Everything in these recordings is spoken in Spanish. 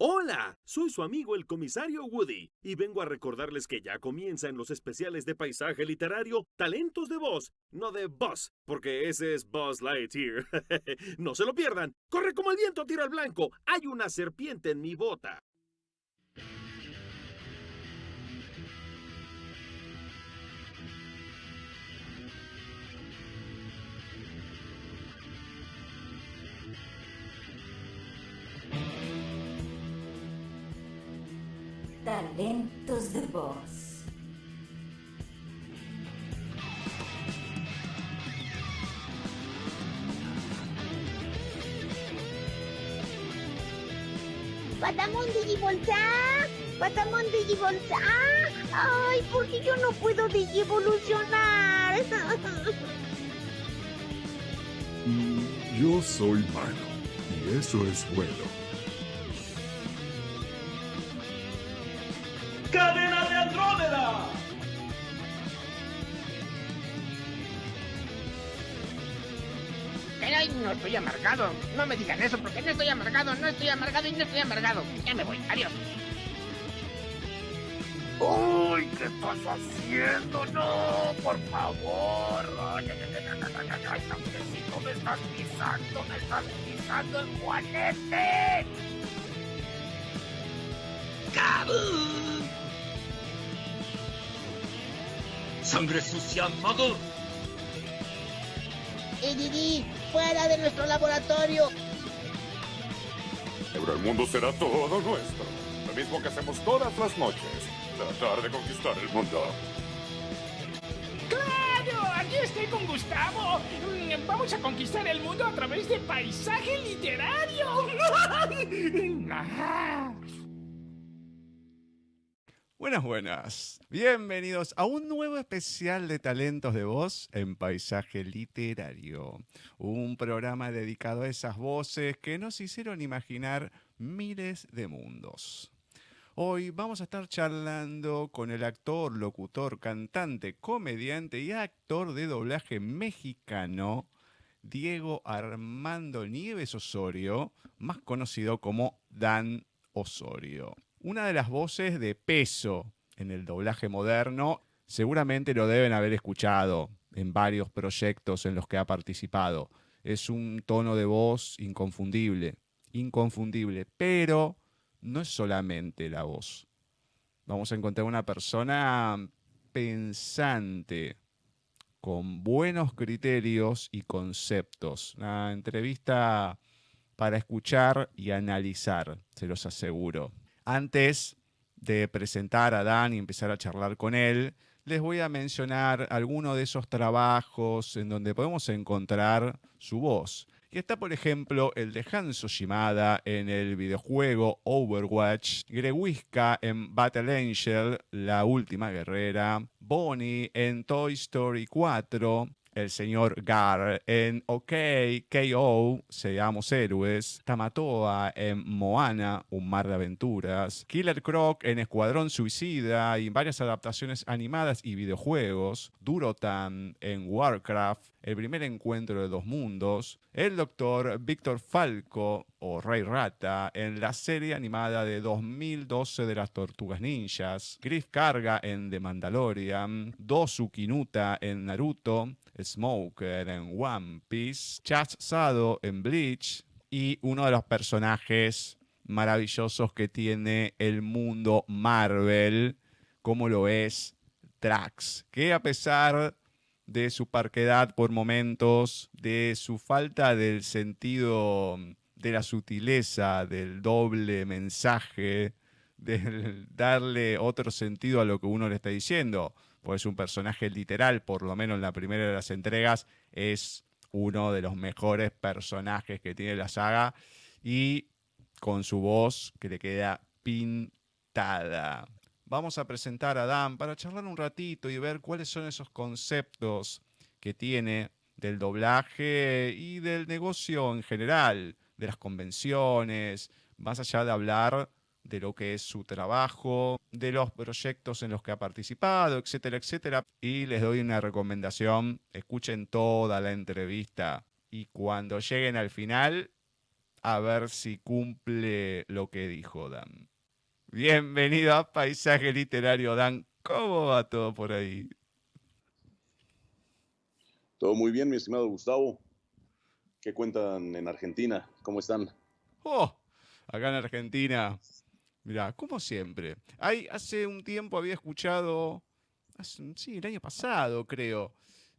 Hola, soy su amigo el comisario Woody y vengo a recordarles que ya comienzan los especiales de paisaje literario Talentos de Voz, no de Buzz, porque ese es Buzz Lightyear. No se lo pierdan. Corre como el viento, tiro al blanco. Hay una serpiente en mi bota. Talentos de voz. ¡Patamón Digivolta! ¡Patamón Digivolta! ¡Ay, porque yo no puedo digivolucionar! Yo soy malo, y eso es bueno. ¡Cadena de Andrómeda! Pero no estoy amargado. No me digan eso porque no estoy amargado, no estoy amargado y no estoy amargado. Ya me voy, adiós. ¡Uy! ¿Qué estás haciendo? ¡No! ¡Por favor! ¡Ay, ay, ay, ay, ay, ay, ay, Tamquecito, me estás pisando el juanete! ¡Cabum! ¡Sangre sucia, mago! Didi, fuera de nuestro laboratorio. Pero el mundo será todo nuestro. Lo mismo que hacemos todas las noches. Tratar de conquistar el mundo. ¡Claro! Aquí estoy con Gustavo. Vamos a conquistar el mundo a través de paisaje literario. Buenas. Bienvenidos a un nuevo especial de Talentos de Voz en Paisaje Literario. Un programa dedicado a esas voces que nos hicieron imaginar miles de mundos. Hoy vamos a estar charlando con el actor, locutor, cantante, comediante y actor de doblaje mexicano Diego Armando Nieves Osorio, más conocido como Dan Osorio. Una de las voces de peso en el doblaje moderno, seguramente lo deben haber escuchado en varios proyectos en los que ha participado. Es un tono de voz inconfundible, pero no es solamente la voz. Vamos a encontrar una persona pensante, con buenos criterios y conceptos. Una entrevista para escuchar y analizar, se los aseguro. Antes de presentar a Dan y empezar a charlar con él, les voy a mencionar algunos de esos trabajos en donde podemos encontrar su voz. Y está, por ejemplo, el de Hanzo Shimada en el videojuego Overwatch, Grewiska en Battle Angel, La Última Guerrera, Bonnie en Toy Story 4, el señor Gar en OK, KO, Seamos Héroes, Tamatoa en Moana, Un Mar de Aventuras, Killer Croc en Escuadrón Suicida y varias adaptaciones animadas y videojuegos, Durotan en Warcraft, El Primer Encuentro de Dos Mundos, el Dr. Víctor Falco o Rey Rata en la serie animada de 2012 de las Tortugas Ninjas, Griff Karga en The Mandalorian, Dosu Kinuta en Naruto, Smoker en One Piece, Chaz Sado en Bleach y uno de los personajes maravillosos que tiene el mundo Marvel, como lo es Drax, que a pesar de su parquedad por momentos, de su falta del sentido de la sutileza, del doble mensaje, de darle otro sentido a lo que uno le está diciendo, pues es un personaje literal, por lo menos en la primera de las entregas, es uno de los mejores personajes que tiene la saga y con su voz que le queda pintada. Vamos a presentar a Dan para charlar un ratito y ver cuáles son esos conceptos que tiene del doblaje y del negocio en general, de las convenciones, más allá de hablar de lo que es su trabajo, de los proyectos en los que ha participado, etcétera, etcétera. Y les doy una recomendación, escuchen toda la entrevista y cuando lleguen al final, a ver si cumple lo que dijo Dan. Bienvenido a Paisaje Literario, Dan. ¿Cómo va todo por ahí? Todo muy bien, mi estimado Gustavo. ¿Qué cuentan en Argentina? ¿Cómo están? Oh, acá en Argentina, mira, como siempre. Hace un tiempo había escuchado, sí, el año pasado creo,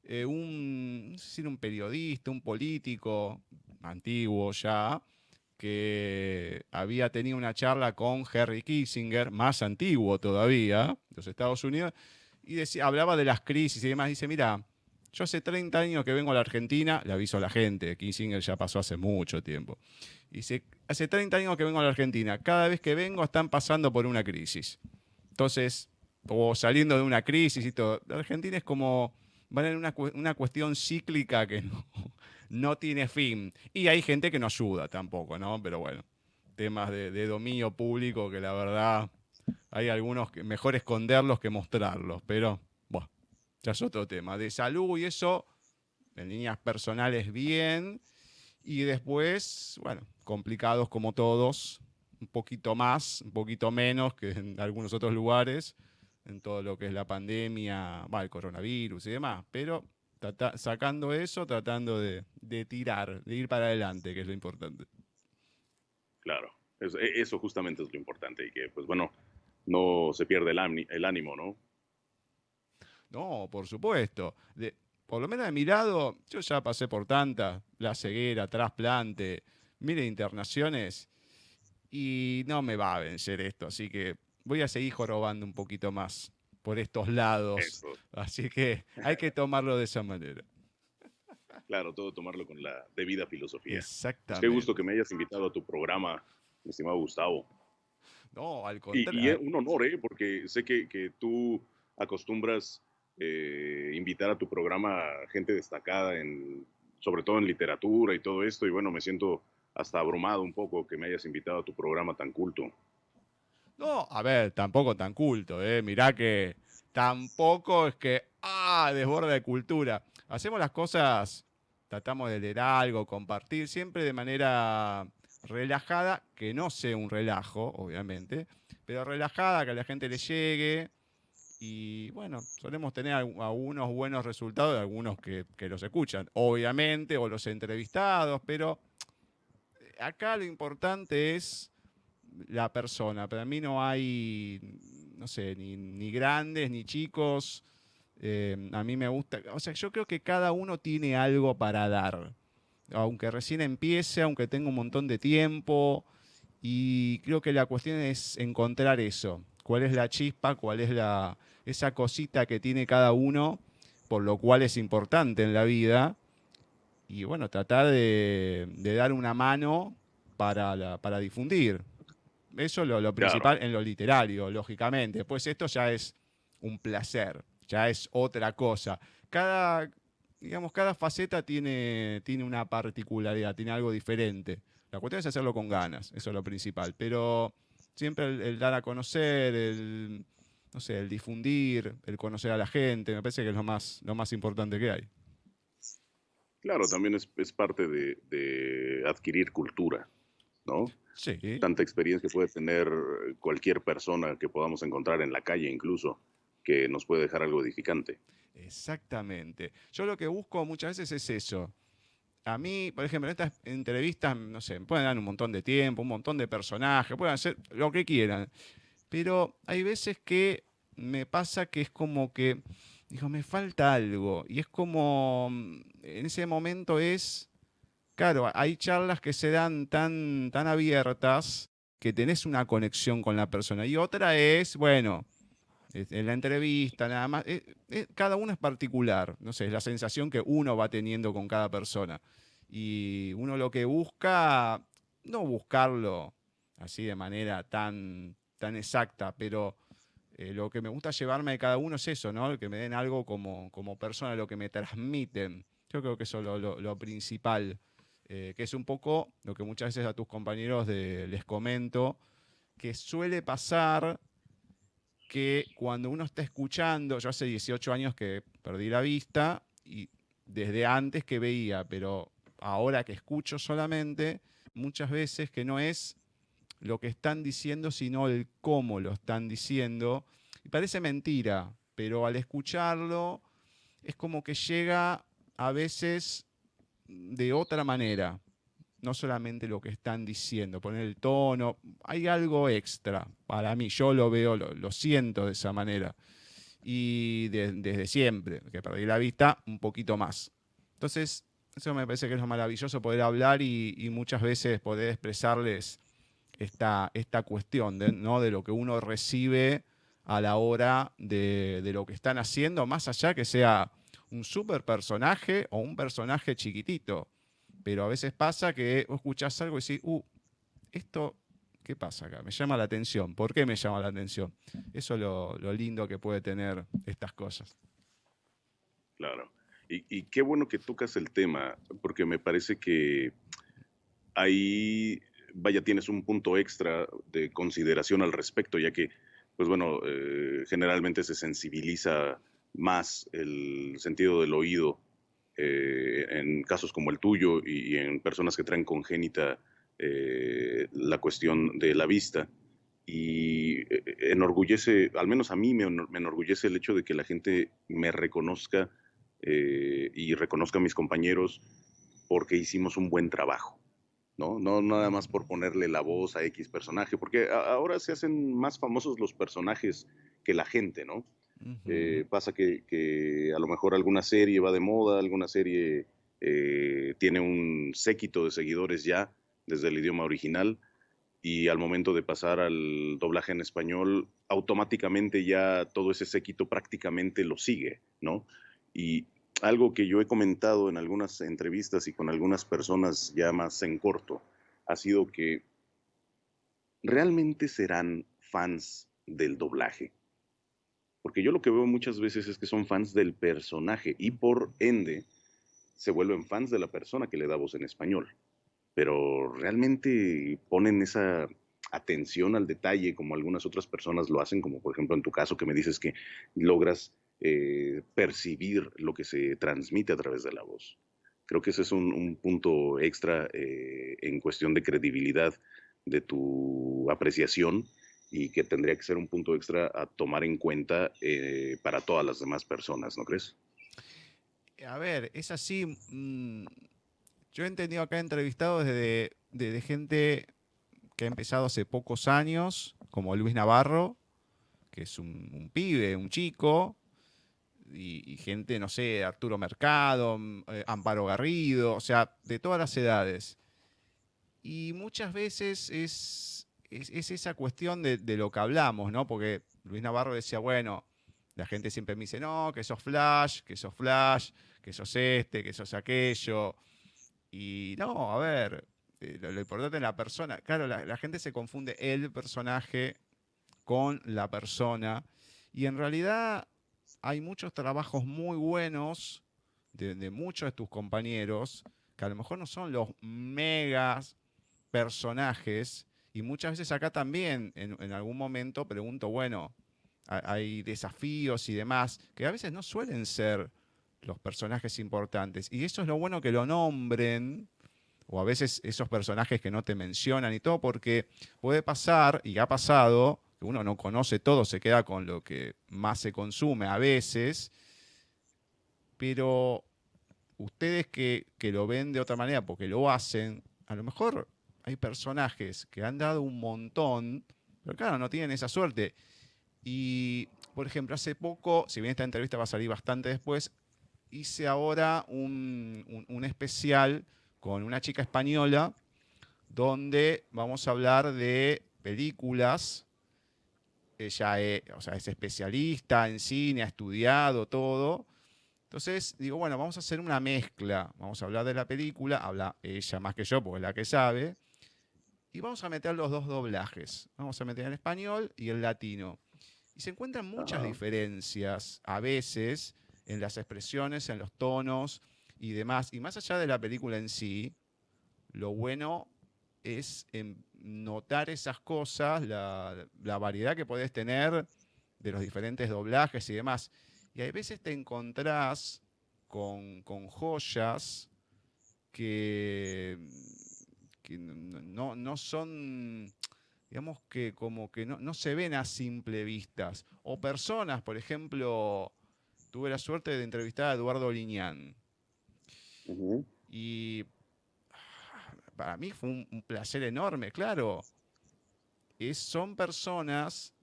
no sé si era un periodista, un político antiguo ya, que había tenido una charla con Henry Kissinger, más antiguo todavía, de los Estados Unidos, y hablaba de las crisis y demás. Dice, mira, yo hace 30 años que vengo a la Argentina, le aviso a la gente, Kissinger ya pasó hace mucho tiempo. Dice, hace 30 años que vengo a la Argentina, cada vez que vengo están pasando por una crisis. Entonces, o saliendo de una crisis y todo. La Argentina es como, van en una cuestión cíclica que no tiene fin. Y hay gente que no ayuda tampoco, ¿no? Pero bueno, temas de dominio público que la verdad hay algunos que mejor esconderlos que mostrarlos. Pero, bueno, ya es otro tema. De salud y eso, en líneas personales bien. Y después, bueno, complicados como todos, un poquito más, un poquito menos que en algunos otros lugares, en todo lo que es la pandemia, el coronavirus y demás. Pero sacando eso, tratando de tirar, de ir para adelante, que es lo importante. Claro, eso justamente es lo importante y que, pues bueno, no se pierde el ánimo, ¿no? No, por supuesto. Por lo menos de mi lado, yo ya pasé por tantas, la ceguera, trasplante, miles de internaciones, y no me va a vencer esto, así que voy a seguir jorobando un poquito más por estos lados. Eso. Así que hay que tomarlo de esa manera. Claro, todo tomarlo con la debida filosofía. Exactamente. Pues qué gusto que me hayas invitado a tu programa, mi estimado Gustavo. No, al contrario. Y es un honor, porque sé que tú acostumbras invitar a tu programa gente destacada, sobre todo en literatura y todo esto, y bueno, me siento hasta abrumado un poco que me hayas invitado a tu programa tan culto. No, a ver, tampoco tan culto, mirá que tampoco es que, desborda de cultura. Hacemos las cosas, tratamos de leer algo, compartir, siempre de manera relajada, que no sea un relajo, obviamente, pero relajada, que a la gente le llegue. Y bueno, solemos tener algunos buenos resultados de algunos que los escuchan, obviamente, o los entrevistados, pero acá lo importante es la persona. Para mí no hay, no sé, ni grandes ni chicos. A mí me gusta, o sea, yo creo que cada uno tiene algo para dar, aunque recién empiece, aunque tenga un montón de tiempo, y creo que la cuestión es encontrar eso. ¿Cuál es la chispa? ¿Cuál es esa cosita que tiene cada uno, por lo cual es importante en la vida? Y bueno, tratar de dar una mano para difundir. Eso es lo principal, claro, en lo literario, lógicamente. Después esto ya es un placer, ya es otra cosa. Cada faceta tiene una particularidad, tiene algo diferente. La cuestión es hacerlo con ganas, eso es lo principal. Pero siempre el dar a conocer, el difundir, el conocer a la gente, me parece que es lo más importante que hay. Claro, también es parte de adquirir cultura, ¿no? Sí. Tanta experiencia que puede tener cualquier persona que podamos encontrar en la calle incluso, que nos puede dejar algo edificante. Exactamente. Yo lo que busco muchas veces es eso. A mí, por ejemplo, en estas entrevistas, no sé, me pueden dar un montón de tiempo, un montón de personajes, pueden hacer lo que quieran. Pero hay veces que me pasa que es como que, digo, me falta algo. Y es como, en ese momento claro, hay charlas que se dan tan abiertas que tenés una conexión con la persona. Y otra es, bueno, en la entrevista, nada más. Cada uno es particular. No sé, es la sensación que uno va teniendo con cada persona. Y uno lo que busca, no buscarlo así de manera tan exacta, pero lo que me gusta llevarme de cada uno es eso, ¿no? Que me den algo como persona, lo que me transmiten. Yo creo que eso es lo principal. Que es un poco lo que muchas veces a tus compañeros les comento, que suele pasar que cuando uno está escuchando, yo hace 18 años que perdí la vista y desde antes que veía, pero ahora que escucho solamente, muchas veces que no es lo que están diciendo, sino el cómo lo están diciendo. Y parece mentira, pero al escucharlo es como que llega a veces de otra manera. No solamente lo que están diciendo, poner el tono, hay algo extra para mí, yo lo veo, lo siento de esa manera. Y desde siempre, que perdí la vista, un poquito más. Entonces, eso me parece que es lo maravilloso, poder hablar y muchas veces poder expresarles esta cuestión ¿no? de lo que uno recibe a la hora de lo que están haciendo, más allá que sea un super personaje o un personaje chiquitito. Pero a veces pasa que vos escuchás algo y decís, esto, ¿qué pasa acá? Me llama la atención. ¿Por qué me llama la atención? Eso es lo lindo que puede tener estas cosas. Claro. Y qué bueno que tocas el tema, porque me parece que ahí, vaya, tienes un punto extra de consideración al respecto, ya que, pues bueno, generalmente se sensibiliza más el sentido del oído en casos como el tuyo y en personas que traen congénita la cuestión de la vista. Y enorgullece, al menos a mí me enorgullece el hecho de que la gente me reconozca y reconozca a mis compañeros porque hicimos un buen trabajo. No nada más por ponerle la voz a X personaje, porque ahora se hacen más famosos los personajes que la gente, ¿no? Pasa que a lo mejor alguna serie va de moda, alguna serie tiene un séquito de seguidores ya desde el idioma original, y al momento de pasar al doblaje en español, automáticamente ya todo ese séquito prácticamente lo sigue, ¿no? Y algo que yo he comentado en algunas entrevistas y con algunas personas ya más en corto, ha sido que realmente serán fans del doblaje. Porque yo lo que veo muchas veces es que son fans del personaje y por ende se vuelven fans de la persona que le da voz en español. Pero realmente ponen esa atención al detalle como algunas otras personas lo hacen, como por ejemplo en tu caso que me dices que logras percibir lo que se transmite a través de la voz. Creo que ese es un punto extra en cuestión de credibilidad de tu apreciación y que tendría que ser un punto extra a tomar en cuenta para todas las demás personas, ¿no crees? A ver, es así. Yo he entendido acá entrevistados de gente que ha empezado hace pocos años, como Luis Navarro, que es un pibe, un chico, y gente, no sé, Arturo Mercado, Amparo Garrido, o sea, de todas las edades. Y muchas veces es esa cuestión de lo que hablamos, ¿no? Porque Luis Navarro decía, bueno, la gente siempre me dice, no, que sos Flash, que sos Flash, que sos que sos aquello. Y no, a ver, lo importante es la persona. Claro, la gente se confunde el personaje con la persona. Y en realidad hay muchos trabajos muy buenos de muchos de tus compañeros que a lo mejor no son los megas personajes. Y muchas veces acá también, en algún momento, pregunto, bueno, hay desafíos y demás, que a veces no suelen ser los personajes importantes. Y eso es lo bueno que lo nombren, o a veces esos personajes que no te mencionan y todo, porque puede pasar, y ha pasado, que uno no conoce todo, se queda con lo que más se consume a veces, pero ustedes que lo ven de otra manera, porque lo hacen, a lo mejor hay personajes que han dado un montón, pero claro, no tienen esa suerte. Y, por ejemplo, hace poco, si bien esta entrevista va a salir bastante después, hice ahora un especial con una chica española donde vamos a hablar de películas. Ella es especialista en cine, ha estudiado todo. Entonces digo, bueno, vamos a hacer una mezcla. Vamos a hablar de la película, habla ella más que yo porque es la que sabe. Y vamos a meter los dos doblajes. Vamos a meter el español y el latino. Y se encuentran muchas diferencias a veces en las expresiones, en los tonos y demás. Y más allá de la película en sí, lo bueno es notar esas cosas, la variedad que podés tener de los diferentes doblajes y demás. Y a veces te encontrás con joyas que no son, digamos que como que no se ven a simple vistas. O personas, por ejemplo, tuve la suerte de entrevistar a Eduardo Liñán. Y para mí fue un placer enorme, claro. Son personas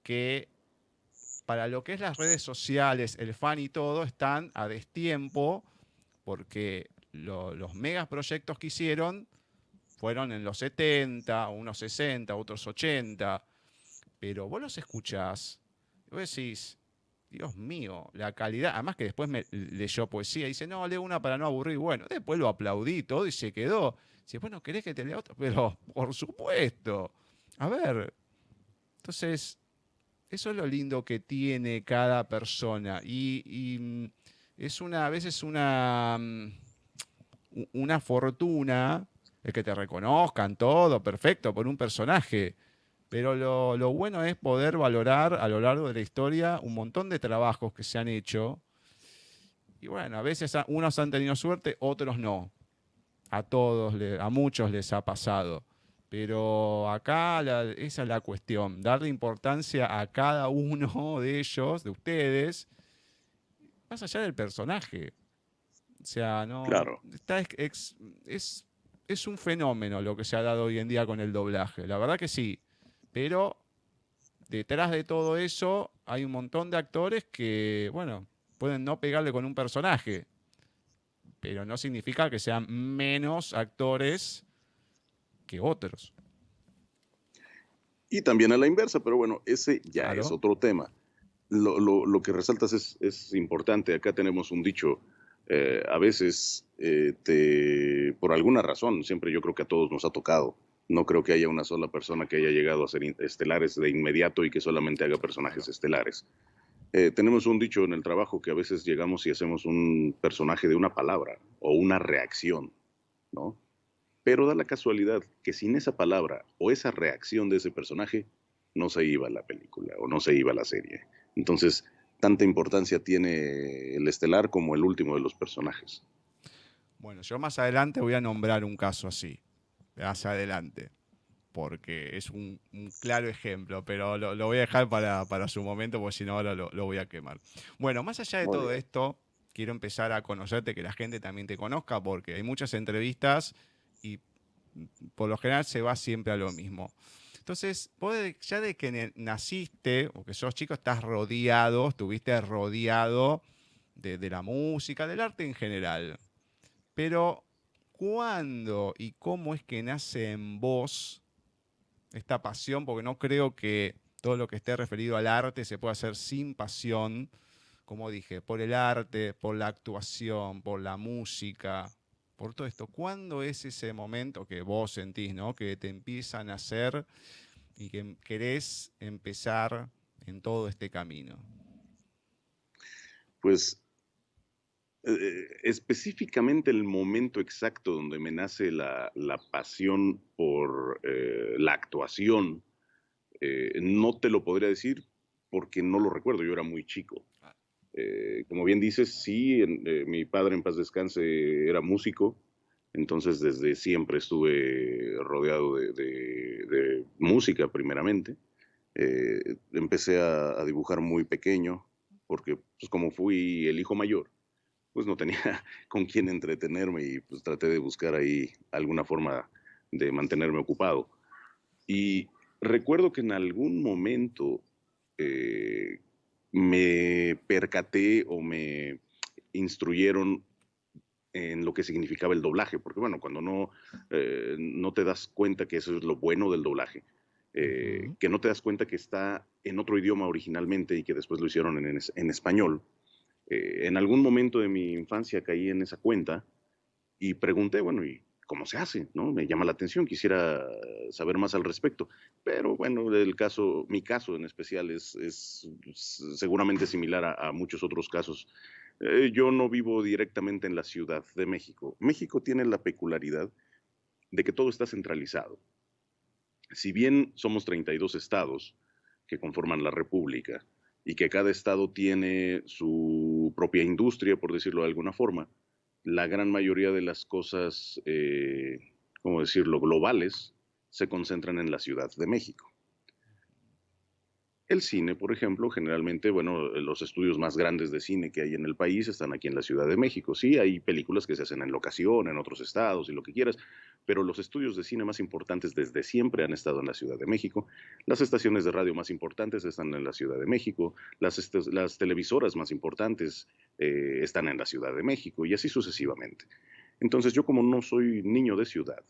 que para lo que es las redes sociales, el fan y todo, están a destiempo porque los megas proyectos que hicieron fueron en los 70, unos 60, otros 80, pero vos los escuchás y vos decís, Dios mío, la calidad, además que después me leyó poesía y dice, no, leo una para no aburrir, bueno, después lo aplaudí todo y se quedó. Dice, bueno, ¿querés que te lea otra? Pero, por supuesto. A ver, entonces, eso es lo lindo que tiene cada persona y es a veces una fortuna el que te reconozcan todo, perfecto, por un personaje. Pero lo bueno es poder valorar a lo largo de la historia un montón de trabajos que se han hecho. Y bueno, a veces unos han tenido suerte, otros no. A muchos les ha pasado. Pero acá esa es la cuestión, darle importancia a cada uno de ellos, de ustedes, más allá del personaje. O sea, no. Claro. Es un fenómeno lo que se ha dado hoy en día con el doblaje. La verdad que sí. Pero detrás de todo eso hay un montón de actores que, bueno, pueden no pegarle con un personaje. Pero no significa que sean menos actores que otros. Y también a la inversa, pero bueno, ese ya Claro. es otro tema. Lo que resaltas es importante. Acá tenemos un dicho, a veces por alguna razón, siempre yo creo que a todos nos ha tocado. No creo que haya una sola persona que haya llegado a ser estelares de inmediato y que solamente haga personajes estelares. Tenemos un dicho en el trabajo que a veces llegamos y hacemos un personaje de una palabra o una reacción, ¿no? Pero da la casualidad que sin esa palabra o esa reacción de ese personaje no se iba la película o no se iba la serie. Entonces, tanta importancia tiene el estelar como el último de los personajes. Bueno, yo más adelante voy a nombrar un caso así, más adelante, porque es un claro ejemplo, pero lo voy a dejar para su momento, porque si no ahora lo voy a quemar. Bueno, más allá de Muy todo bien. esto, quiero empezar a conocerte, que la gente también te conozca, porque hay muchas entrevistas y por lo general se va siempre a lo mismo. Entonces, vos ya de que naciste, o que sos chico, estuviste rodeado de la música, del arte en general. Pero, ¿cuándo y cómo es que nace en vos esta pasión? Porque no creo que todo lo que esté referido al arte se pueda hacer sin pasión, como dije, por el arte, por la actuación, por la música, por todo esto. ¿Cuándo es ese momento que vos sentís, ¿no? Que te empiezan a hacer y que querés empezar en todo este camino? Pues específicamente el momento exacto donde me nace la pasión por la actuación, no te lo podría decir porque no lo recuerdo, yo era muy chico. Como bien dices, sí, mi padre en paz descanse era músico, entonces desde siempre estuve rodeado de música primeramente. Empecé a dibujar muy pequeño, porque pues, como fui el hijo mayor, pues no tenía con quién entretenerme y pues traté de buscar ahí alguna forma de mantenerme ocupado. Y recuerdo que en algún momento me percaté o me instruyeron en lo que significaba el doblaje, porque bueno, cuando no te das cuenta que eso es lo bueno del doblaje, que no te das cuenta que está en otro idioma originalmente y que después lo hicieron en español. En algún momento de mi infancia caí en esa cuenta y pregunté, bueno, ¿y cómo se hace? ¿No? Me llama la atención, quisiera saber más al respecto. Pero bueno, mi caso en especial es seguramente similar a muchos otros casos. Yo no vivo directamente en la Ciudad de México. México tiene la peculiaridad de que todo está centralizado. Si bien somos 32 estados que conforman la República y que cada estado tiene su propia industria, por decirlo de alguna forma, la gran mayoría de las cosas ¿cómo decirlo?, globales, se concentran en la Ciudad de México. El cine, por ejemplo, generalmente, bueno, los estudios más grandes de cine que hay en el país están aquí en la Ciudad de México. Sí, hay películas que se hacen en locación, en otros estados y lo que quieras, pero los estudios de cine más importantes desde siempre han estado en la Ciudad de México. Las estaciones de radio más importantes están en la Ciudad de México. Las televisoras más importantes están en la Ciudad de México y así sucesivamente. Entonces yo, como no soy niño de ciudad,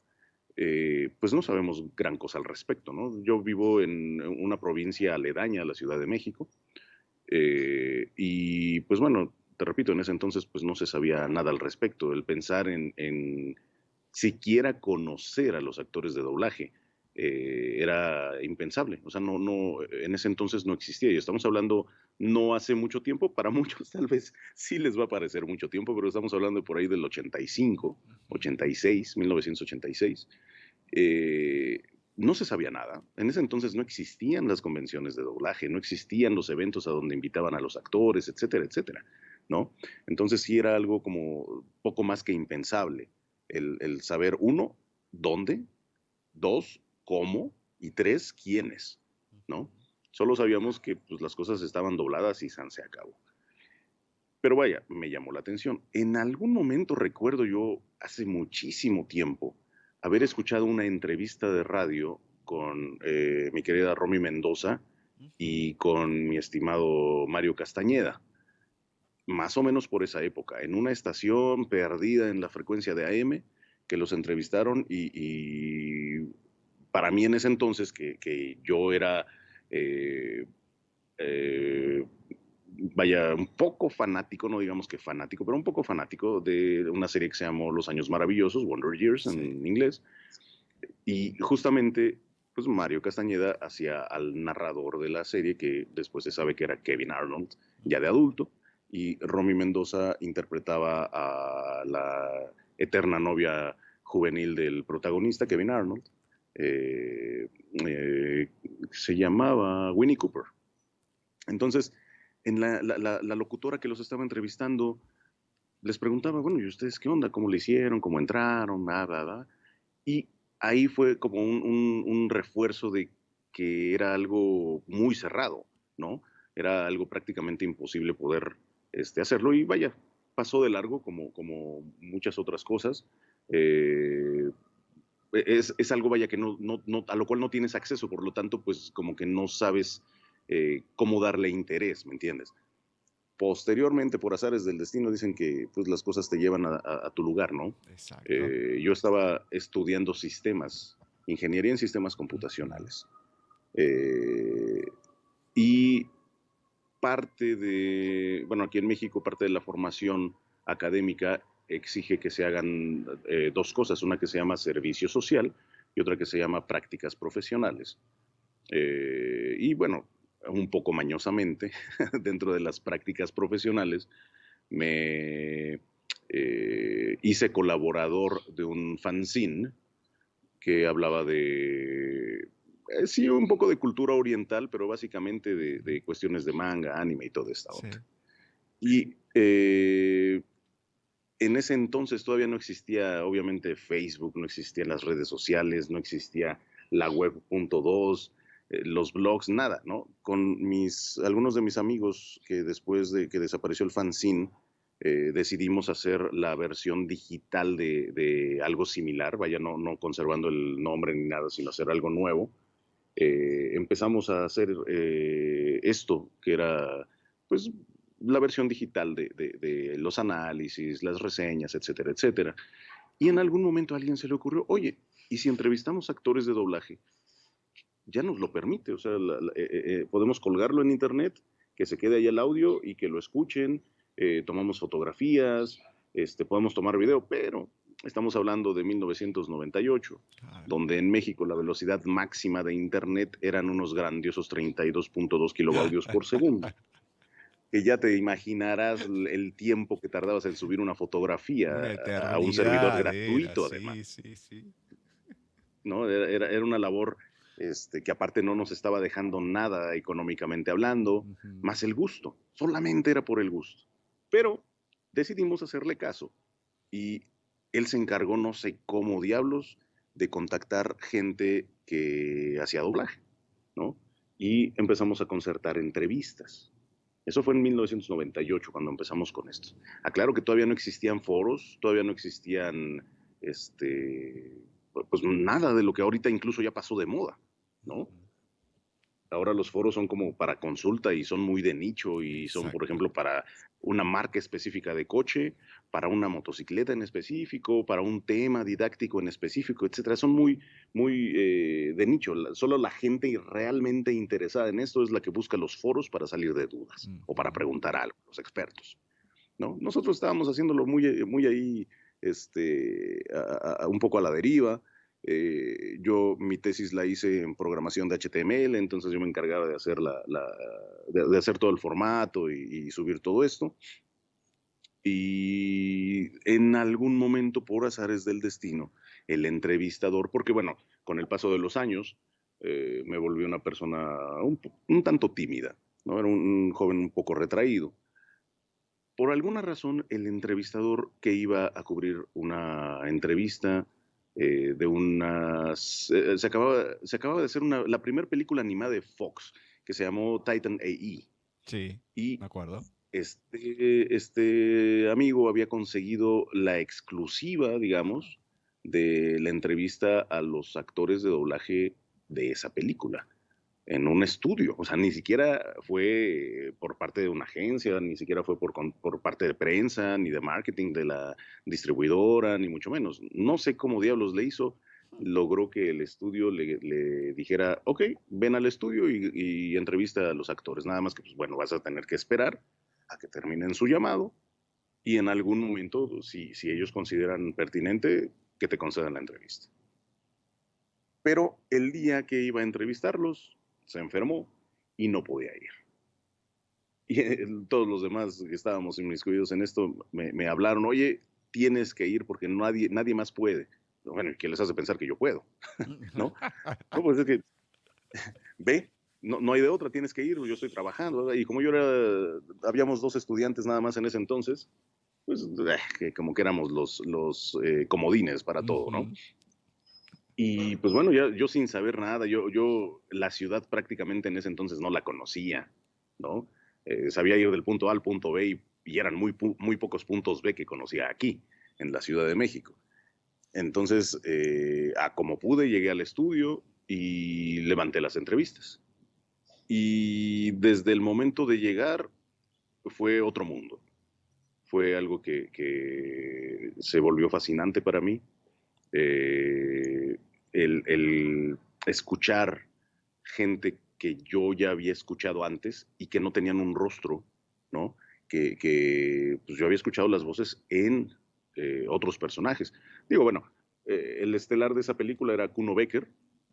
pues no sabemos gran cosa al respecto, ¿no? Yo vivo en una provincia aledaña a la Ciudad de México y pues bueno, te repito, en ese entonces pues no se sabía nada al respecto. El pensar en siquiera conocer a los actores de doblaje era impensable. O sea, en ese entonces no existía. Y estamos hablando no hace mucho tiempo, para muchos tal vez sí les va a parecer mucho tiempo, pero estamos hablando por ahí del 85, 86, 1986. No se sabía nada. En ese entonces no existían las convenciones de doblaje, no existían los eventos a donde invitaban a los actores, etcétera, etcétera, ¿no? Entonces sí era algo como poco más que impensable el saber, uno, dónde, dos, cómo, y tres, quiénes, ¿no? Solo sabíamos que pues, las cosas estaban dobladas y se acabó. Pero vaya, me llamó la atención. En algún momento recuerdo yo, hace muchísimo tiempo, haber escuchado una entrevista de radio con mi querida Romy Mendoza y con mi estimado Mario Castañeda, más o menos por esa época, en una estación perdida en la frecuencia de AM, que los entrevistaron y para mí en ese entonces, que yo era, vaya, un poco fanático, no digamos que fanático, pero un poco fanático de una serie que se llamó Los Años Maravillosos, Wonder Years en inglés, y justamente pues Mario Castañeda hacía al narrador de la serie, que después se sabe que era Kevin Arnold, ya de adulto, y Romy Mendoza interpretaba a la eterna novia juvenil del protagonista, Kevin Arnold. Se llamaba Winnie Cooper. Entonces, en la locutora que los estaba entrevistando les preguntaba, bueno, ¿y ustedes qué onda? ¿Cómo le hicieron? ¿Cómo entraron? Bla, bla, bla. Y ahí fue como un refuerzo de que era algo muy cerrado, ¿no? Era algo prácticamente imposible poder hacerlo y vaya, pasó de largo como muchas otras cosas. Es algo, vaya, que a lo cual no tienes acceso, por lo tanto, pues como que no sabes cómo darle interés, ¿me entiendes? Posteriormente, por azares del destino, dicen que pues, las cosas te llevan a tu lugar, ¿no? Exacto. Yo estaba estudiando ingeniería en sistemas computacionales. Y aquí en México, parte de la formación académica exige que se hagan dos cosas, una que se llama servicio social y otra que se llama prácticas profesionales. Y bueno, un poco mañosamente, dentro de las prácticas profesionales, me hice colaborador de un fanzine que hablaba de, sí, un poco de cultura oriental, pero básicamente de cuestiones de manga, anime y toda esta onda. Sí. Y en ese entonces todavía no existía, obviamente, Facebook, no existían las redes sociales, no existía la web .2, los blogs, nada, ¿no? Con algunos de mis amigos, que después de que desapareció el fanzine, decidimos hacer la versión digital de algo similar, vaya, no conservando el nombre ni nada, sino hacer algo nuevo. Empezamos a hacer esto, que era, pues, la versión digital de los análisis, las reseñas, etcétera, etcétera. Y en algún momento a alguien se le ocurrió, oye, ¿y si entrevistamos actores de doblaje? Ya nos lo permite, o sea, podemos colgarlo en internet, que se quede ahí el audio y que lo escuchen, tomamos fotografías, podemos tomar video, pero estamos hablando de 1998, donde en México la velocidad máxima de internet eran unos grandiosos 32.2 kilobaudios por segundo. Que ya te imaginarás el tiempo que tardabas en subir una fotografía a un servidor gratuito, además. Sí. ¿No? Era una labor que aparte no nos estaba dejando nada económicamente hablando, más el gusto, solamente era por el gusto. Pero decidimos hacerle caso y él se encargó, no sé cómo diablos, de contactar gente que hacía doblaje, ¿no? Y empezamos a concertar entrevistas. Eso fue en 1998 cuando empezamos con esto. Aclaro que todavía no existían foros, todavía no existían, pues nada de lo que ahorita incluso ya pasó de moda, ¿no? Ahora los foros son como para consulta y son muy de nicho y son, por ejemplo, para una marca específica de coche, para una motocicleta en específico, para un tema didáctico en específico, etcétera. Son muy de nicho. Solo la gente realmente interesada en esto es la que busca los foros para salir de dudas o para preguntar algo, los expertos, ¿no? Nosotros estábamos haciéndolo muy ahí, un poco a la deriva. Yo mi tesis la hice en programación de HTML, entonces yo me encargaba de hacer de hacer todo el formato y subir todo esto. Y en algún momento, por azares del destino, el entrevistador, porque bueno, con el paso de los años, me volví una persona un tanto tímida, ¿no? Era un joven un poco retraído. Por alguna razón, el entrevistador que iba a cubrir una entrevista de unas... se acababa de hacer la primera película animada de Fox, que se llamó Titan A.E. Sí, y me acuerdo. Este amigo había conseguido la exclusiva, digamos, de la entrevista a los actores de doblaje de esa película en un estudio. O sea, ni siquiera fue por parte de una agencia, ni siquiera fue por parte de prensa, ni de marketing de la distribuidora, ni mucho menos. No sé cómo diablos le hizo. Logró que el estudio le dijera, ok, ven al estudio y entrevista a los actores. Nada más que, pues bueno, vas a tener que esperar a que terminen su llamado y en algún momento, si ellos consideran pertinente, que te concedan la entrevista. Pero el día que iba a entrevistarlos, se enfermó y no podía ir. Y todos los demás que estábamos inmiscuidos en esto me hablaron, oye, tienes que ir porque nadie más puede. Bueno, ¿y qué les hace pensar que yo puedo? ¿No? No, pues es que, ve, no hay de otra, tienes que ir, yo estoy trabajando, ¿verdad? Y como habíamos 2 estudiantes nada más en ese entonces, pues como que éramos los comodines para todo, ¿no? Y pues bueno, yo sin saber nada, yo la ciudad prácticamente en ese entonces no la conocía, ¿no? Sabía ir del punto A al punto B y eran muy pocos puntos B que conocía aquí, en la Ciudad de México. Entonces, como pude, llegué al estudio y levanté las entrevistas. Y desde el momento de llegar fue otro mundo. Fue algo que se volvió fascinante para mí. El escuchar gente que yo ya había escuchado antes y que no tenían un rostro, ¿no? Que pues yo había escuchado las voces en otros personajes. Digo, bueno, el estelar de esa película era Kuno Becker,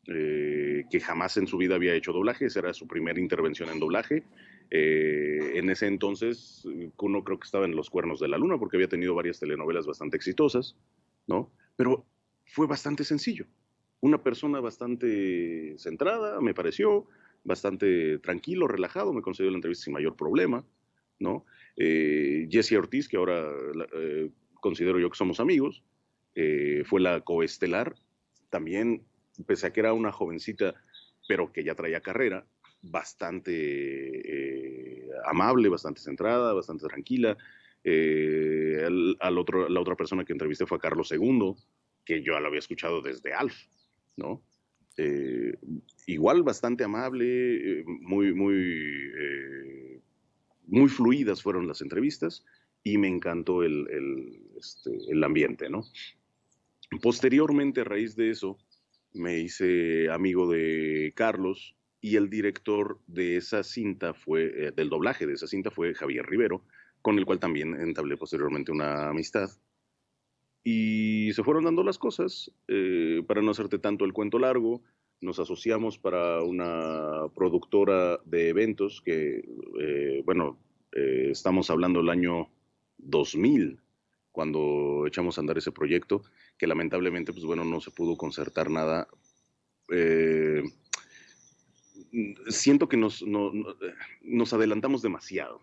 que jamás en su vida había hecho doblaje, esa era su primera intervención en doblaje. En ese entonces, Kuno creo que estaba en Los Cuernos de la Luna porque había tenido varias telenovelas bastante exitosas, ¿no? Pero fue bastante sencillo. Una persona bastante centrada, me pareció, bastante tranquilo, relajado, me concedió la entrevista sin mayor problema, ¿no? Jessie Ortiz, que ahora considero yo que somos amigos, fue la coestelar, también, pese a que era una jovencita, pero que ya traía carrera, bastante amable, bastante centrada, bastante tranquila. La otra persona que entrevisté fue a Carlos II, que yo lo había escuchado desde Alf, ¿no? Igual bastante amable, muy fluidas fueron las entrevistas y me encantó el ambiente, ¿no? Posteriormente, a raíz de eso, me hice amigo de Carlos y el director de esa cinta del doblaje de esa cinta fue Javier Rivero, con el cual también entablé posteriormente una amistad. Y se fueron dando las cosas, para no hacerte tanto el cuento largo, nos asociamos para una productora de eventos que, estamos hablando del año 2000, cuando echamos a andar ese proyecto, que lamentablemente, pues bueno, no se pudo concertar nada. Siento que nos adelantamos demasiado,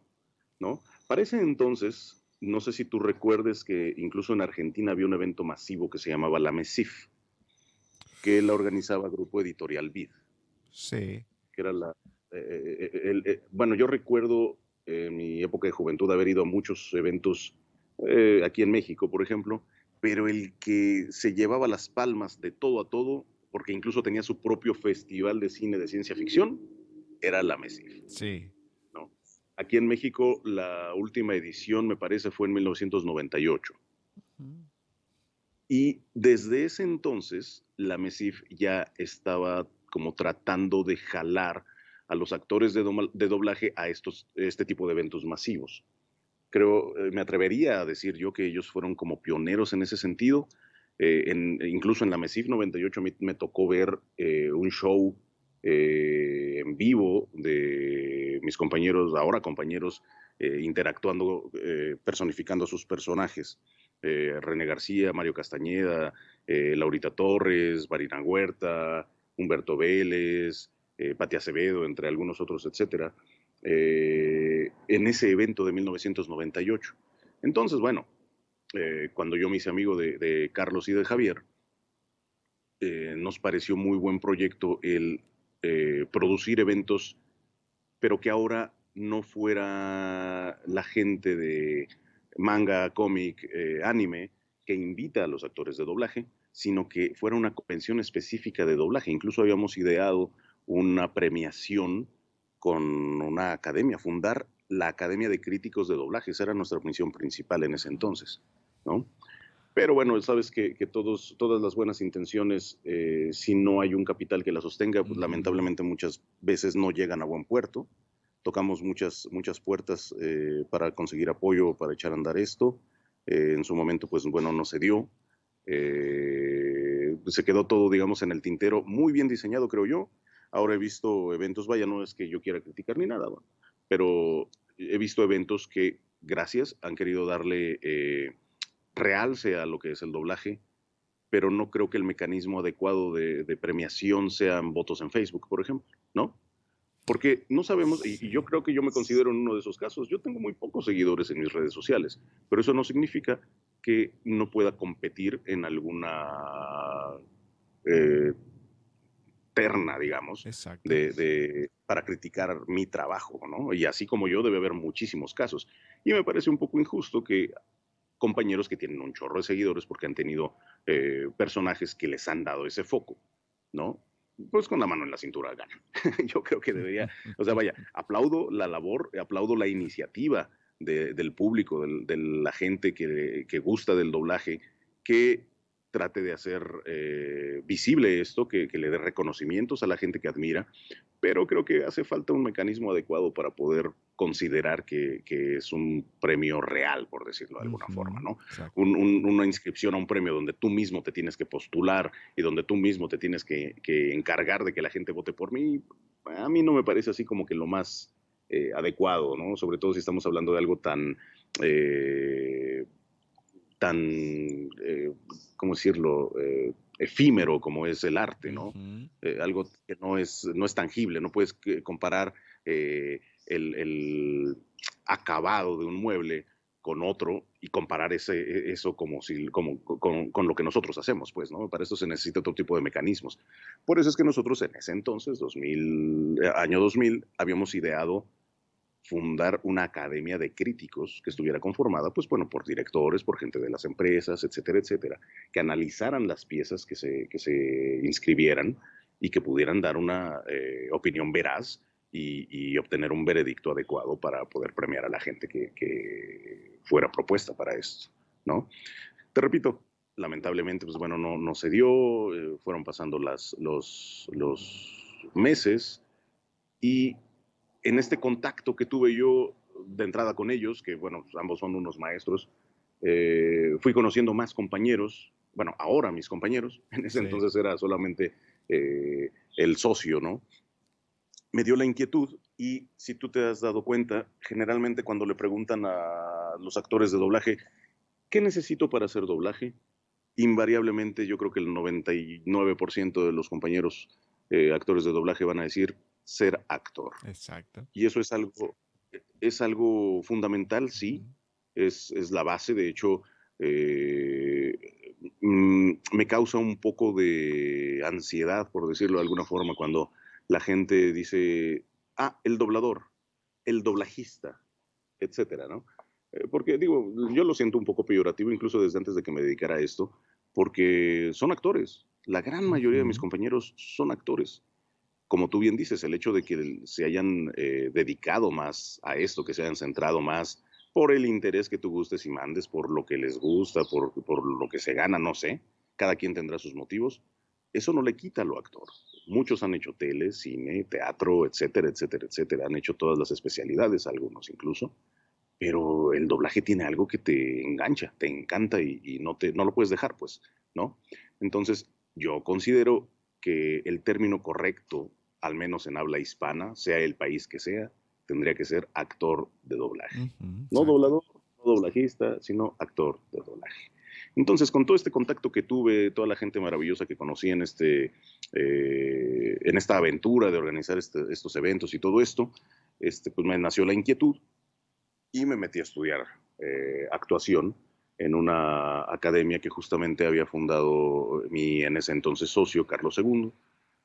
¿no? Para ese entonces, no sé si tú recuerdes que incluso en Argentina había un evento masivo que se llamaba la MESIF, que la organizaba Grupo Editorial Vid, Sí. que era bueno, yo recuerdo en mi época de juventud haber ido a muchos eventos aquí en México, por ejemplo, pero el que se llevaba las palmas de todo a todo, porque incluso tenía su propio festival de cine de ciencia ficción, era la MESIF. Sí. ¿No? Aquí en México la última edición, me parece, fue en 1998. Y desde ese entonces, la MESIF ya estaba como tratando de jalar a los actores de doblaje a este tipo de eventos masivos. Creo, me atrevería a decir yo que ellos fueron como pioneros en ese sentido. Incluso en la MESIF 98 me tocó ver un show en vivo de mis compañeros, ahora compañeros, interactuando, personificando a sus personajes. René García, Mario Castañeda, Laurita Torres, Marina Huerta, Humberto Vélez, Pati Acevedo, entre algunos otros, etcétera, en ese evento de 1998. Entonces, bueno, cuando yo me hice amigo de Carlos y de Javier, nos pareció muy buen proyecto el producir eventos, pero que ahora no fuera la gente de manga, cómic, anime, que invita a los actores de doblaje, sino que fuera una convención específica de doblaje. Incluso habíamos ideado una premiación con una academia, fundar la Academia de Críticos de Doblaje. Esa era nuestra misión principal en ese entonces, ¿no? Pero bueno, sabes que todas las buenas intenciones, si no hay un capital que la sostenga, pues lamentablemente muchas veces no llegan a buen puerto. Tocamos muchas puertas para conseguir apoyo, para echar a andar esto. En su momento, pues bueno, no se dio. Se quedó todo, digamos, en el tintero, muy bien diseñado, creo yo. Ahora he visto eventos, vaya, no es que yo quiera criticar ni nada, bueno, pero he visto eventos que, gracias, han querido darle realce a lo que es el doblaje, pero no creo que el mecanismo adecuado de premiación sean votos en Facebook, por ejemplo, ¿no? Porque no sabemos, y yo creo que yo me considero en uno de esos casos, yo tengo muy pocos seguidores en mis redes sociales, pero eso no significa que no pueda competir en alguna terna, digamos, para criticar mi trabajo, ¿no? Y así como yo debe haber muchísimos casos. Y me parece un poco injusto que compañeros que tienen un chorro de seguidores porque han tenido personajes que les han dado ese foco, ¿no? Pues con la mano en la cintura ganan. Yo creo que debería, o sea, vaya, aplaudo la labor, aplaudo la iniciativa del público, de la gente que gusta del doblaje, que trate de hacer visible esto, que le dé reconocimientos a la gente que admira, pero creo que hace falta un mecanismo adecuado para poder considerar que es un premio real, por decirlo de alguna forma, ¿no? Una inscripción a un premio donde tú mismo te tienes que postular y donde tú mismo te tienes que encargar de que la gente vote por mí, a mí no me parece así como que lo más adecuado, ¿no? Sobre todo si estamos hablando de algo tan ¿cómo decirlo? Efímero como es el arte, ¿no? Algo que no es tangible, no puedes comparar el acabado de un mueble con otro y comparar eso como con lo que nosotros hacemos, pues, ¿no? Para eso se necesita otro tipo de mecanismos. Por eso es que nosotros en ese entonces, año 2000, habíamos ideado fundar una academia de críticos que estuviera conformada, pues bueno, por directores, por gente de las empresas, etcétera, etcétera, que analizaran las piezas que se inscribieran y que pudieran dar una opinión veraz y obtener un veredicto adecuado para poder premiar a la gente que fuera propuesta para esto, ¿no? Te repito, lamentablemente, pues bueno, no se dio, fueron pasando los meses y en este contacto que tuve yo de entrada con ellos, que bueno, ambos son unos maestros, fui conociendo más compañeros, bueno, ahora mis compañeros, en ese entonces era solamente el socio, ¿no? Me dio la inquietud y si tú te has dado cuenta, generalmente cuando le preguntan a los actores de doblaje, ¿qué necesito para hacer doblaje? Invariablemente yo creo que el 99% de los compañeros actores de doblaje van a decir ser actor. Exacto. Y eso es algo fundamental, sí, es la base. De hecho, me causa un poco de ansiedad, por decirlo de alguna forma, cuando la gente dice, el doblador, el doblajista, etcétera, ¿no? Porque digo, yo lo siento un poco peyorativo, incluso desde antes de que me dedicara a esto, porque son actores. La gran mayoría de mis compañeros son actores. Como tú bien dices, el hecho de que se hayan dedicado más a esto, que se hayan centrado más por el interés que tú gustes y mandes, por lo que les gusta, por lo que se gana, no sé. Cada quien tendrá sus motivos. Eso no le quita lo actor. Muchos han hecho tele, cine, teatro, etcétera, etcétera, etcétera. Han hecho todas las especialidades, algunos incluso. Pero el doblaje tiene algo que te engancha, te encanta y no lo puedes dejar, pues, ¿no? Entonces, yo considero que el término correcto, al menos en habla hispana, sea el país que sea, tendría que ser actor de doblaje. No doblador, no doblajista, sino actor de doblaje. Entonces, con todo este contacto que tuve, toda la gente maravillosa que conocí en esta aventura de organizar estos eventos y todo esto, pues me nació la inquietud y me metí a estudiar actuación en una academia que justamente había fundado mi en ese entonces socio, Carlos II,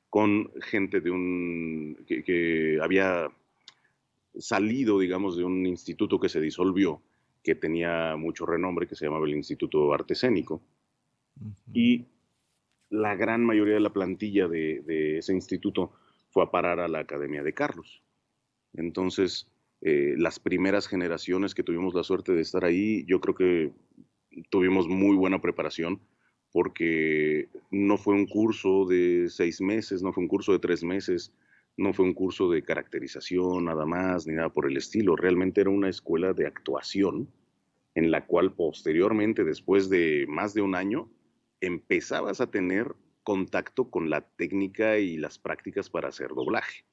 con gente que había salido, digamos, de un instituto que se disolvió, que tenía mucho renombre, que se llamaba el Instituto Arte Escénico. Y la gran mayoría de la plantilla de ese instituto fue a parar a la Academia de Carlos. Entonces, las primeras generaciones que tuvimos la suerte de estar ahí, yo creo que tuvimos muy buena preparación, porque no fue un curso de 6 meses, no fue un curso de 3 meses, no fue un curso de caracterización nada más, ni nada por el estilo. Realmente era una escuela de actuación en la cual posteriormente, después de más de un año, empezabas a tener contacto con la técnica y las prácticas para hacer doblaje.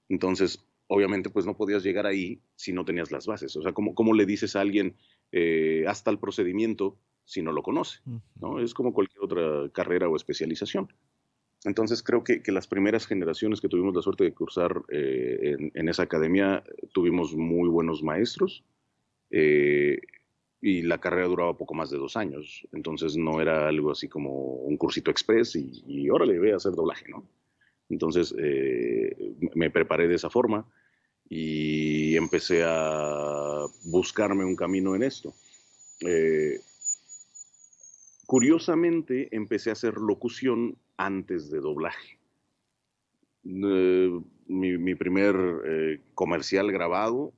Entonces, obviamente, pues no podías llegar ahí si no tenías las bases. O sea, ¿cómo le dices a alguien hasta el procedimiento si no lo conoce? ¿No? Es como cualquier otra carrera o especialización. Entonces, creo que las primeras generaciones que tuvimos la suerte de cursar en esa academia, tuvimos muy buenos maestros y la carrera duraba poco más de 2 años. Entonces, no era algo así como un cursito express y órale, ve a hacer doblaje, ¿no? Entonces me preparé de esa forma y empecé a buscarme un camino en esto. Curiosamente, empecé a hacer locución antes de doblaje. Mi primer comercial grabado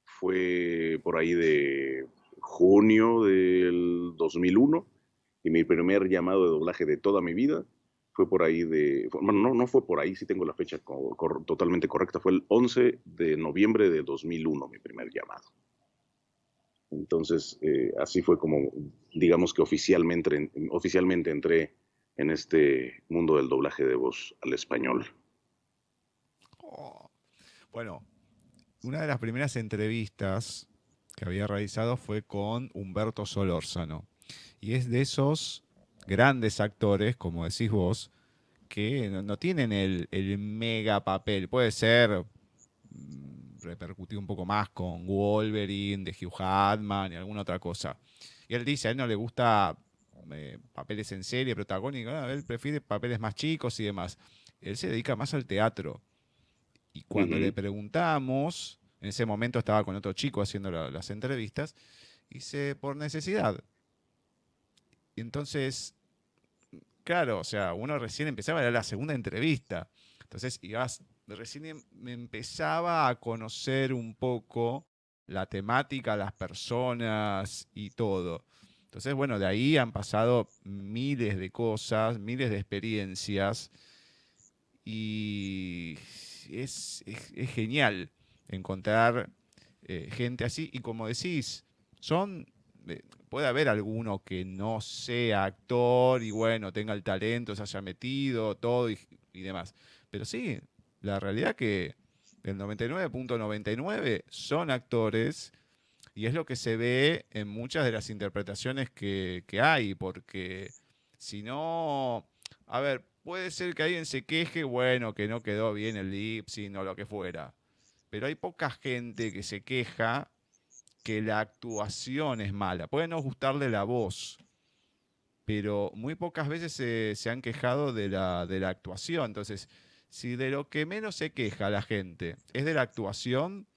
fue por ahí de junio del 2001 y mi primer llamado de doblaje de toda mi vida fue por ahí bueno, no fue por ahí, sí tengo la fecha totalmente correcta, fue el 11 de noviembre de 2001 mi primer llamado. Entonces, así fue como, digamos que oficialmente entré en este mundo del doblaje de voz al español. Bueno, una de las primeras entrevistas que había realizado fue con Humberto Solórzano. Y es de esos grandes actores, como decís vos, que no tienen el mega papel. Puede ser repercutir un poco más con Wolverine, de Hugh Jackman y alguna otra cosa. Y él dice, a él no le gusta papeles en serie, protagónicos, él prefiere papeles más chicos y demás. Él se dedica más al teatro. Y cuando le preguntamos, en ese momento estaba con otro chico haciendo las entrevistas, dice, por necesidad. Y entonces, claro, o sea, uno recién empezaba, era la segunda entrevista. Entonces, recién me empezaba a conocer un poco la temática, las personas y todo. Entonces, bueno, de ahí han pasado miles de cosas, miles de experiencias y es genial encontrar gente así. Y como decís, puede haber alguno que no sea actor y bueno, tenga el talento, se haya metido, todo y demás. Pero sí, la realidad que el 99.99 son actores y es lo que se ve en muchas de las interpretaciones que hay, porque si no, a ver, puede ser que alguien se queje, bueno, que no quedó bien el lip sync o lo que fuera, pero hay poca gente que se queja que la actuación es mala. Puede no gustarle la voz, pero muy pocas veces se han quejado de la actuación. Entonces, si de lo que menos se queja la gente es de la actuación,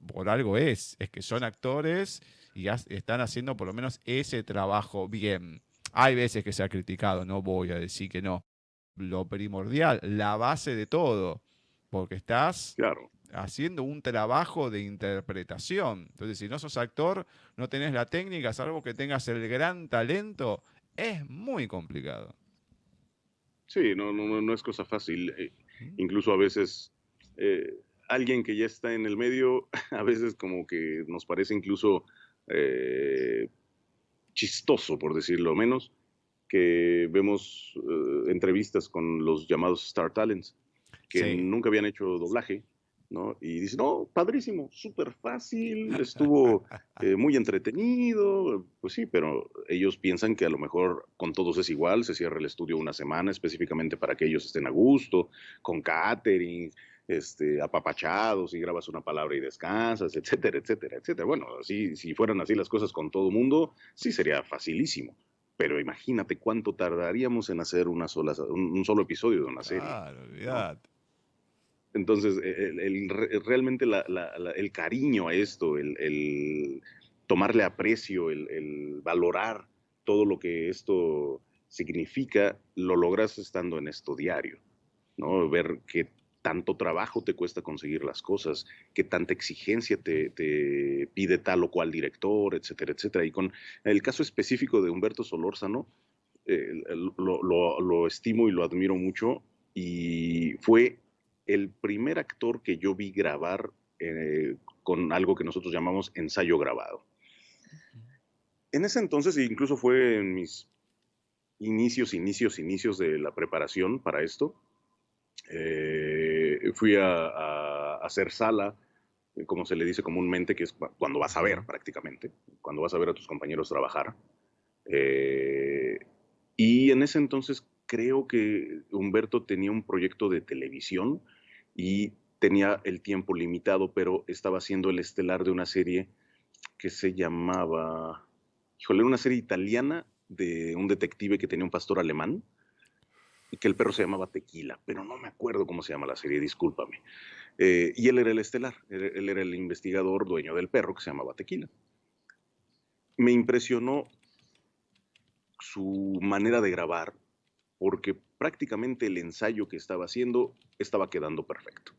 por algo es que son actores y están haciendo por lo menos ese trabajo bien. Hay veces que se ha criticado, no voy a decir que no. Lo primordial, la base de todo, porque estás Claro. haciendo un trabajo de interpretación. Entonces, si no sos actor, no tenés la técnica, salvo que tengas el gran talento, es muy complicado. Sí, no es cosa fácil. Incluso a veces alguien que ya está en el medio, a veces como que nos parece incluso chistoso, por decirlo menos, que vemos entrevistas con los llamados Star Talents, que Sí. nunca habían hecho doblaje, ¿no? Y dicen, no, padrísimo, súper fácil, estuvo muy entretenido. Pues sí, pero ellos piensan que a lo mejor con todos es igual, se cierra el estudio una semana específicamente para que ellos estén a gusto, con catering, apapachados, y grabas una palabra y descansas, etcétera, etcétera, etcétera. Bueno, así, si fueran así las cosas con todo mundo, sí sería facilísimo. Pero imagínate cuánto tardaríamos en hacer un solo episodio de una serie. Claro, ¿no? olvidate. Entonces, realmente el cariño a esto, el tomarle aprecio, el valorar todo lo que esto significa, lo logras estando en esto diario, ¿no? Ver qué tanto trabajo te cuesta conseguir las cosas, qué tanta exigencia te pide tal o cual director, etcétera, etcétera. Y con el caso específico de Humberto Solórzano, lo estimo y lo admiro mucho, y fue el primer actor que yo vi grabar con algo que nosotros llamamos ensayo grabado. En ese entonces, incluso fue en mis inicios de la preparación para esto, fui a hacer sala, como se le dice comúnmente, que es cuando vas a ver prácticamente, cuando vas a ver a tus compañeros trabajar. Y en ese entonces creo que Humberto tenía un proyecto de televisión y tenía el tiempo limitado, pero estaba haciendo el estelar de una serie que se llamaba, híjole, una serie italiana de un detective que tenía un pastor alemán y que el perro se llamaba Tequila, pero no me acuerdo cómo se llama la serie, discúlpame. Y él era el estelar, él era el investigador dueño del perro que se llamaba Tequila. Me impresionó su manera de grabar, porque prácticamente el ensayo que estaba haciendo estaba quedando perfecto,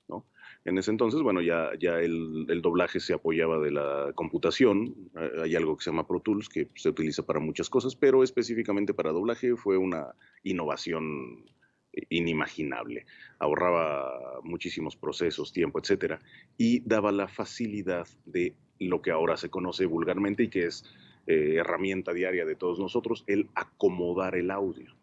¿no? En ese entonces, bueno, ya el doblaje se apoyaba de la computación. Hay algo que se llama Pro Tools, que se utiliza para muchas cosas, pero específicamente para doblaje fue una innovación inimaginable. Ahorraba muchísimos procesos, tiempo, etcétera, y daba la facilidad de lo que ahora se conoce vulgarmente y que es herramienta diaria de todos nosotros, el acomodar el audio,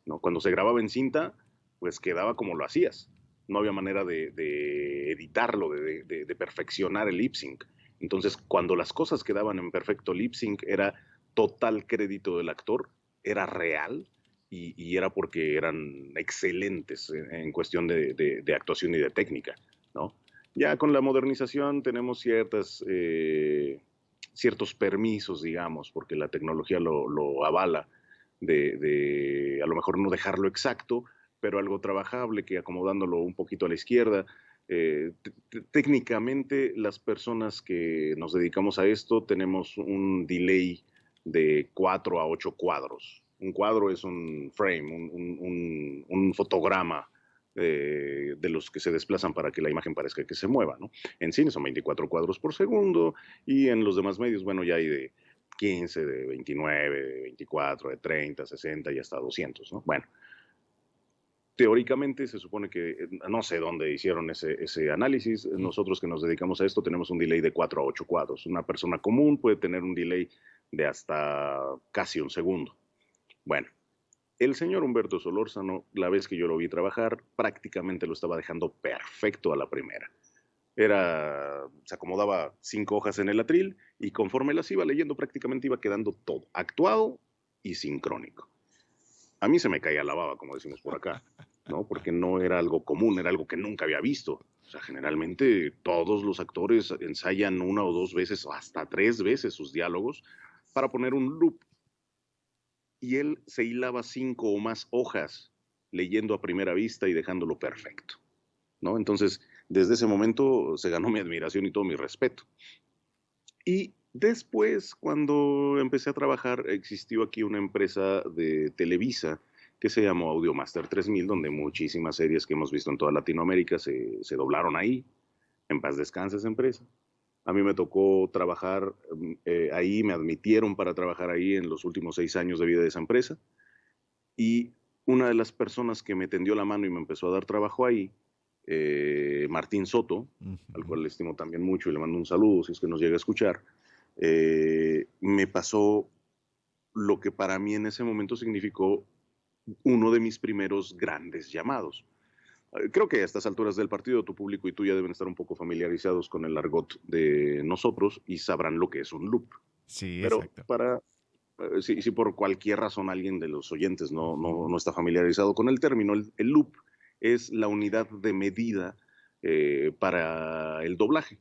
¿no? Cuando se grababa en cinta, pues quedaba como lo hacías. No había manera de editarlo, de perfeccionar el lip sync. Entonces, cuando las cosas quedaban en perfecto lip sync, era total crédito del actor, era real y era porque eran excelentes en cuestión de actuación y de técnica, ¿no? Ya con la modernización tenemos ciertos permisos, digamos, porque la tecnología lo avala, de a lo mejor no dejarlo exacto, pero algo trabajable, que acomodándolo un poquito a la izquierda. Técnicamente, las personas que nos dedicamos a esto tenemos un delay de 4 a 8 cuadros. Un cuadro es un frame, un fotograma de los que se desplazan para que la imagen parezca que se mueva, ¿no? En cine son 24 cuadros por segundo, y en los demás medios, bueno, ya hay de 15, de 29, de 24, de 30, 60 y hasta 200, ¿no? Bueno, teóricamente se supone que, no sé dónde hicieron ese análisis, nosotros que nos dedicamos a esto tenemos un delay de 4 a 8 cuadros. Una persona común puede tener un delay de hasta casi un segundo. Bueno, el señor Humberto Solórzano, la vez que yo lo vi trabajar, prácticamente lo estaba dejando perfecto a la primera. Se acomodaba 5 hojas en el atril y conforme las iba leyendo prácticamente iba quedando todo actuado y sincrónico. A mí se me caía la baba, como decimos por acá, ¿no? Porque no era algo común, era algo que nunca había visto. O sea, generalmente todos los actores ensayan 1 o 2 veces o hasta 3 veces sus diálogos para poner un loop y él se hilaba 5 o más hojas leyendo a primera vista y dejándolo perfecto, ¿no? Entonces, desde ese momento se ganó mi admiración y todo mi respeto. Y después, cuando empecé a trabajar, existió aquí una empresa de Televisa que se llamó Audiomaster 3000, donde muchísimas series que hemos visto en toda Latinoamérica se doblaron ahí. En paz descanse esa empresa. A mí me tocó trabajar ahí, me admitieron para trabajar ahí en los últimos 6 años de vida de esa empresa. Y una de las personas que me tendió la mano y me empezó a dar trabajo ahí, Martín Soto, al cual le estimo también mucho y le mando un saludo si es que nos llega a escuchar, me pasó lo que para mí en ese momento significó uno de mis primeros grandes llamados. Creo que a estas alturas del partido tu público y tú ya deben estar un poco familiarizados con el argot de nosotros y sabrán lo que es un loop. Sí, pero exacto. si por cualquier razón alguien de los oyentes no está familiarizado con el término, el loop es la unidad de medida para el doblaje,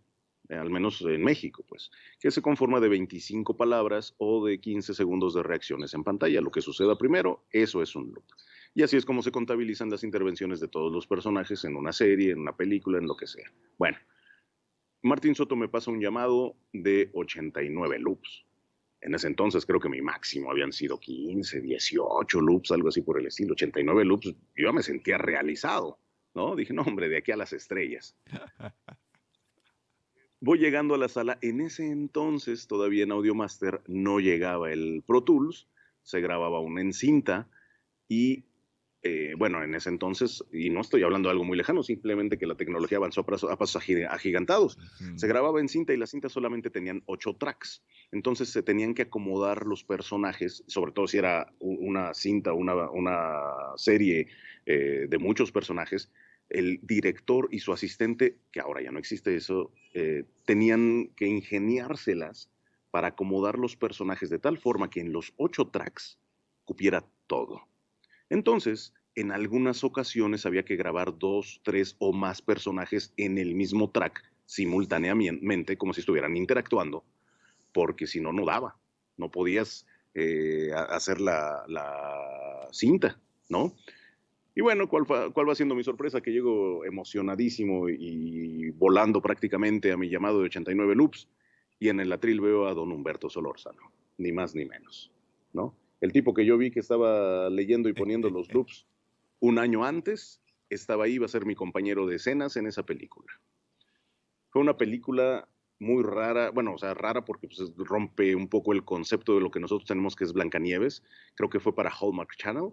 al menos en México, pues, que se conforma de 25 palabras o de 15 segundos de reacciones en pantalla. Lo que suceda primero, eso es un loop. Y así es como se contabilizan las intervenciones de todos los personajes en una serie, en una película, en lo que sea. Bueno, Martín Soto me pasa un llamado de 89 loops. En ese entonces creo que mi máximo habían sido 15, 18 loops, algo así por el estilo. 89 loops, yo ya me sentía realizado, ¿no? Dije, no, hombre, de aquí a las estrellas. Voy llegando a la sala. En ese entonces, todavía en Audiomaster, no llegaba el Pro Tools, se grababa aún en cinta y bueno, en ese entonces, y no estoy hablando de algo muy lejano, simplemente que la tecnología avanzó a pasos agigantados. Se grababa en cinta y las cintas solamente tenían 8 tracks. Entonces se tenían que acomodar los personajes, sobre todo si era una cinta, una serie de muchos personajes. El director y su asistente, que ahora ya no existe eso, tenían que ingeniárselas para acomodar los personajes de tal forma que en los 8 tracks cupiera todo. Entonces, en algunas ocasiones había que grabar 2, 3 o más personajes en el mismo track simultáneamente, como si estuvieran interactuando, porque si no, no daba. No podías hacer la cinta, ¿no? Y bueno, ¿cuál va siendo mi sorpresa? Que llego emocionadísimo y volando prácticamente a mi llamado de 89 loops, y en el atril veo a don Humberto Solórzano, ni más ni menos, ¿no? El tipo que yo vi que estaba leyendo y poniendo los loops un año antes, estaba ahí, iba a ser mi compañero de escenas en esa película. Fue una película muy rara, bueno, o sea, rara porque pues, rompe un poco el concepto de lo que nosotros tenemos que es Blancanieves. Creo que fue para Hallmark Channel.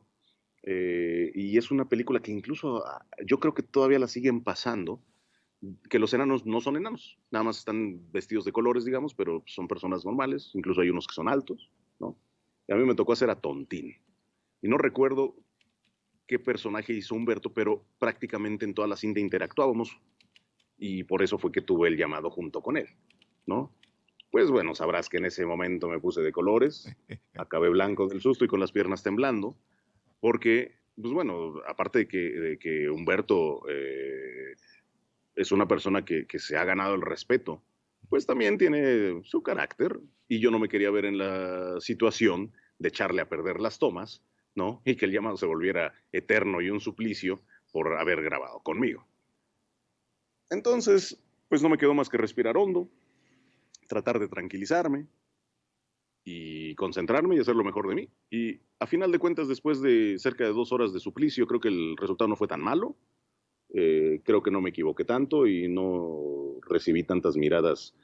Y es una película que incluso yo creo que todavía la siguen pasando, que los enanos no son enanos, nada más están vestidos de colores, digamos, pero son personas normales, incluso hay unos que son altos, ¿no? Y a mí me tocó hacer a Tontín. Y no recuerdo qué personaje hizo Humberto, pero prácticamente en toda la cinta interactuábamos. Y por eso fue que tuve el llamado junto con él, ¿no? Pues bueno, sabrás que en ese momento me puse de colores, acabé blanco del susto y con las piernas temblando, porque, pues bueno, aparte de que Humberto es una persona que se ha ganado el respeto, pues también tiene su carácter y yo no me quería ver en la situación de echarle a perder las tomas, ¿no? Y que el llamado se volviera eterno y un suplicio por haber grabado conmigo. Entonces, pues no me quedó más que respirar hondo, tratar de tranquilizarme y concentrarme y hacer lo mejor de mí. Y a final de cuentas, después de cerca de 2 horas de suplicio, creo que el resultado no fue tan malo. Creo que no me equivoqué tanto y no recibí tantas miradas,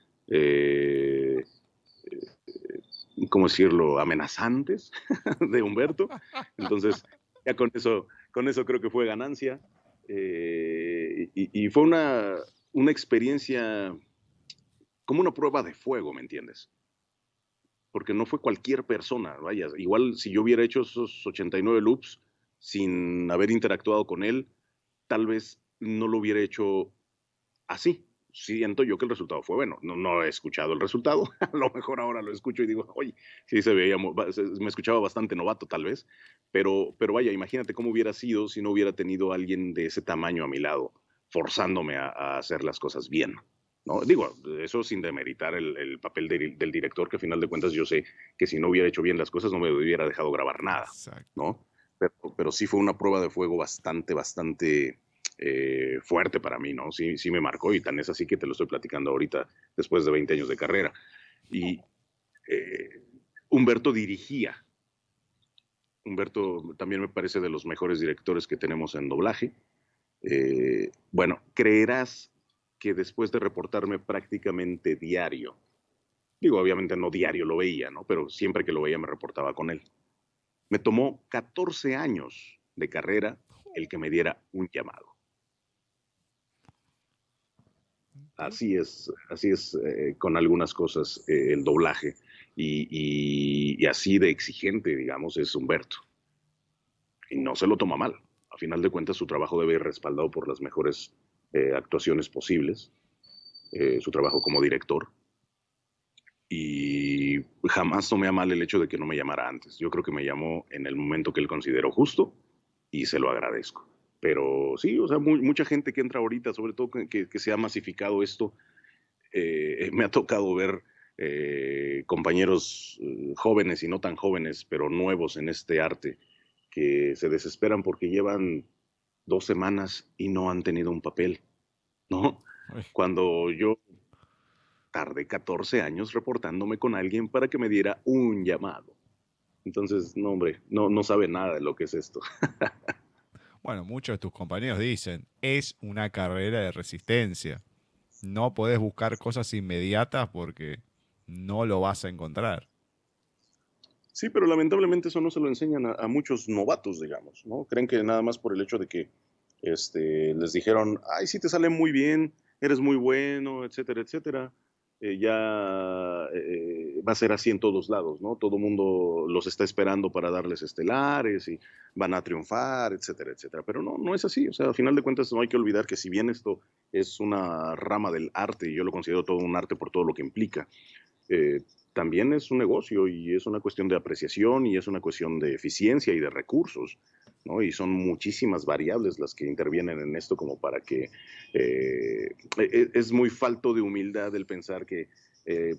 ¿cómo decirlo?, amenazantes de Humberto. Entonces, ya con eso creo que fue ganancia. Y fue una experiencia como una prueba de fuego, ¿me entiendes? Porque no fue cualquier persona, vaya. Igual si yo hubiera hecho esos 89 loops sin haber interactuado con él, tal vez no lo hubiera hecho así. Siento yo que el resultado fue bueno. No he escuchado el resultado. A lo mejor ahora lo escucho y digo, oye, sí me escuchaba bastante novato tal vez. Pero vaya, imagínate cómo hubiera sido si no hubiera tenido a alguien de ese tamaño a mi lado, forzándome a hacer las cosas bien, ¿no? Digo, eso sin demeritar el papel del director, que a final de cuentas yo sé que si no hubiera hecho bien las cosas no me hubiera dejado grabar nada, Exacto. ¿no? Pero sí fue una prueba de fuego bastante fuerte para mí, ¿no? Sí me marcó, y tan es así que te lo estoy platicando ahorita después de 20 años de carrera. Y Humberto dirigía. Humberto también me parece de los mejores directores que tenemos en doblaje. Bueno, creerás que después de reportarme prácticamente diario, digo, obviamente no diario lo veía, ¿no? Pero siempre que lo veía me reportaba con él. Me tomó 14 años de carrera el que me diera un llamado. Así es con algunas cosas el doblaje. Y así de exigente, digamos, es Humberto. Y no se lo toma mal. A final de cuentas, su trabajo debe ir respaldado por las mejores actuaciones posibles, su trabajo como director. Y jamás tomé a mal el hecho de que no me llamara antes. Yo creo que me llamó en el momento que él consideró justo y se lo agradezco. Pero sí, o sea, mucha gente que entra ahorita, sobre todo que se ha masificado esto, me ha tocado ver compañeros jóvenes y no tan jóvenes, pero nuevos en este arte, que se desesperan porque llevan 2 semanas y no han tenido un papel, ¿no? Uy. Cuando yo tardé 14 años reportándome con alguien para que me diera un llamado. Entonces, no, hombre, no sabe nada de lo que es esto. Bueno, muchos de tus compañeros dicen, es una carrera de resistencia. No podés buscar cosas inmediatas porque no lo vas a encontrar. Sí, pero lamentablemente eso no se lo enseñan a muchos novatos, digamos, ¿no? Creen que nada más por el hecho de que les dijeron, ay, sí te sale muy bien, eres muy bueno, etcétera, etcétera, ya va a ser así en todos lados, ¿no? Todo el mundo los está esperando para darles estelares y van a triunfar, etcétera, etcétera. Pero no es así. O sea, al final de cuentas no hay que olvidar que si bien esto es una rama del arte, y yo lo considero todo un arte por todo lo que implica, también es un negocio y es una cuestión de apreciación y es una cuestión de eficiencia y de recursos, ¿no? Y son muchísimas variables las que intervienen en esto como para que es muy falto de humildad el pensar que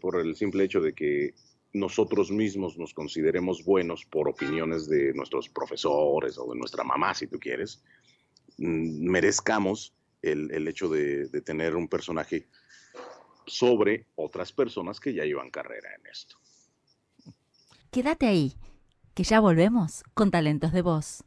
por el simple hecho de que nosotros mismos nos consideremos buenos por opiniones de nuestros profesores o de nuestra mamá, si tú quieres, merezcamos el hecho de tener un personaje sobre otras personas que ya llevan carrera en esto. Quédate ahí, que ya volvemos con Talentos de Voz.